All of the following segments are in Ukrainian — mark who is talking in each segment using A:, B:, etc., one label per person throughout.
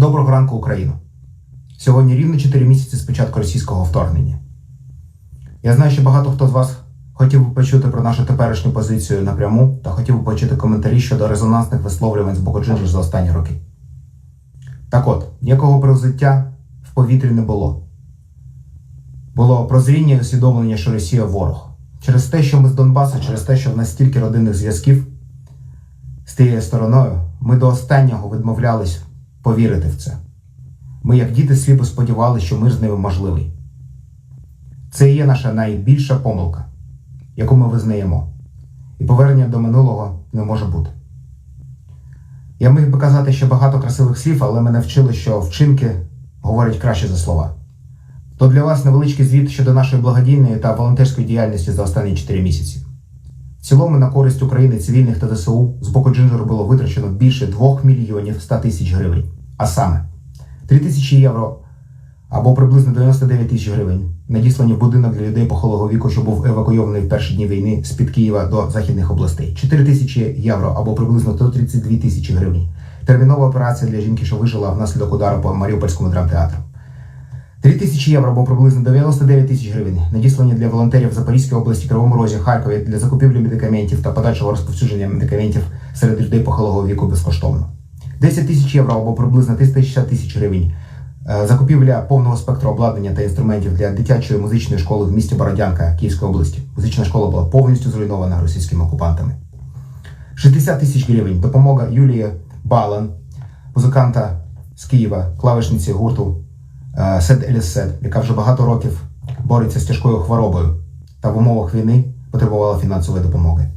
A: Доброго ранку, Україно! Сьогодні рівно 4 місяці з початку російського вторгнення. Я знаю, що багато хто з вас хотів би почути про нашу теперішню позицію напряму та хотів би почути коментарі щодо резонансних висловлювань з боку Джинджер за останні роки. Так от, ніякого превзуття в повітрі не було. Було прозріння і усвідомлення, що Росія – ворог. Через те, що ми з Донбасу, через те, що в нас стільки родинних зв'язків з тією стороною, ми до останнього відмовлялись повірити в це. Ми, як діти, сліпо сподівалися, що мир з ними можливий. Це і є наша найбільша помилка, яку ми визнаємо. І повернення до минулого не може бути. Я міг би казати ще багато красивих слів, але мене вчили, що вчинки говорять краще за слова. То для вас невеличкий звіт щодо нашої благодійної та волонтерської діяльності за останні 4 місяці. В цілому на користь України, цивільних та ЗСУ з боку Джинджеру було витрачено більше 2 мільйонів 100 тисяч гривень. А саме 3 тисячі євро або приблизно 99 тисяч гривень надіслані в будинок для людей похилого віку, що був евакуйований в перші дні війни з-під Києва до західних областей. 4 тисячі євро або приблизно 132 тисячі гривень. Термінова операція для жінки, що вижила внаслідок удару по Маріупольському драмтеатру. 3 тисячі євро або приблизно 99 тисяч гривень надіслані для волонтерів в Запорізькій області, Кривому Розі, Харкові для закупівлі медикаментів та подальшого розповсюдження медикаментів серед людей похилого віку безкоштовно. 10 тисяч євро або приблизно 360 тисяч гривень закупівля повного спектру обладнання та інструментів для дитячої музичної школи в місті Бородянка Київської області. Музична школа була повністю зруйнована російськими окупантами. 60 тисяч гривень допомога Юлії Балан, музиканта з Києва, клавішниці гурту Сед Еліссед, яка вже багато років бореться з тяжкою хворобою та в умовах війни потребувала фінансової допомоги.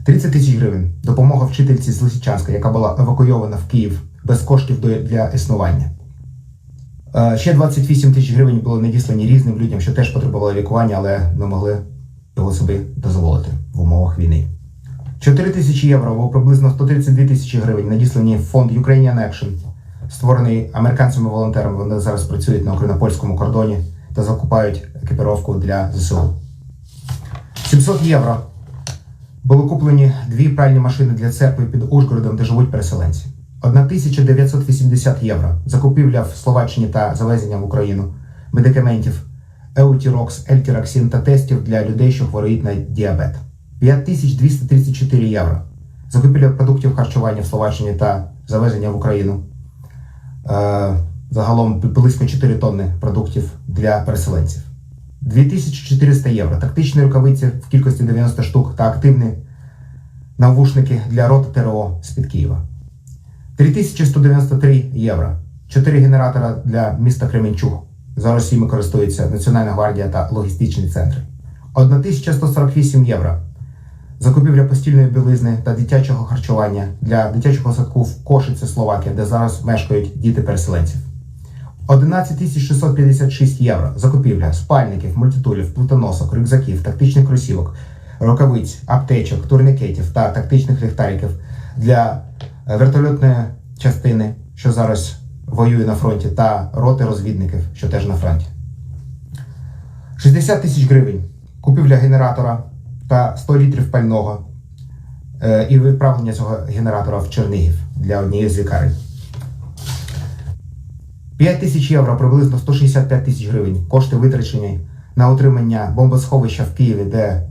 A: 30 тисяч гривень допомога вчительці з Лисичанська, яка була евакуйована в Київ без коштів для існування. Ще 28 тисяч гривень були надіслані різним людям, що теж потребували лікування, але не могли його собі дозволити в умовах війни. 4 тисячі євро або приблизно 132 тисячі гривень надіслані в фонд Ukrainian Action, створений американцями-волонтерами. Вони зараз працюють на україно-польському кордоні та закупають екіпіровку для ЗСУ. 700 євро були куплені 2 пральні машини для церкви під Ужгородом, де живуть переселенці. 1980 євро закупівля в Словаччині та завезення в Україну медикаментів Еутірокс, Ельтіроксин та тестів для людей, що хворіють на діабет. 5234 євро закупівля продуктів харчування в Словаччині та завезення в Україну. Загалом близько 4 тонни продуктів для переселенців. 2400 євро тактичні рукавиці в кількості 90 штук та активні навушники для роти ТРО з-під Києва. 3193 євро 4 генератора для міста Кременчуг. Зараз їми користується Національна гвардія та логістичні центри. 1148 євро закупівля постільної білизни та дитячого харчування для дитячого садку в Кошице, Словакія, де зараз мешкають діти переселенців. 11656 євро закупівля спальників, мультитулів, плитоносок, рюкзаків, тактичних кросівок, рукавиць, аптечок, турнікетів та тактичних ліхтариків для вертольотної частини, що зараз воює на фронті, та роти розвідників, що теж на фронті. 60 тисяч гривень купівля генератора та 100 літрів пального і відправлення цього генератора в Чернігів для однієї з лікарень. 5 тисяч євро, приблизно 165 тисяч гривень кошти витрачені на утримання бомбосховища в Києві, де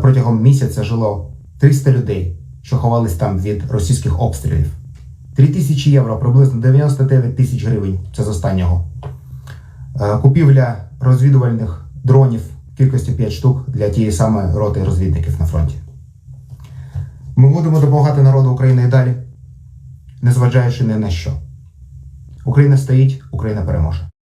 A: протягом місяця жило 300 людей, що ховались там від російських обстрілів. 3 тисячі євро, приблизно 99 тисяч гривень, це з останнього. Купівля розвідувальних дронів в кількості 5 штук для тієї самої роти розвідників на фронті. Ми будемо допомагати народу України і далі, незважаючи ні на що. Україна стоїть, Україна переможе.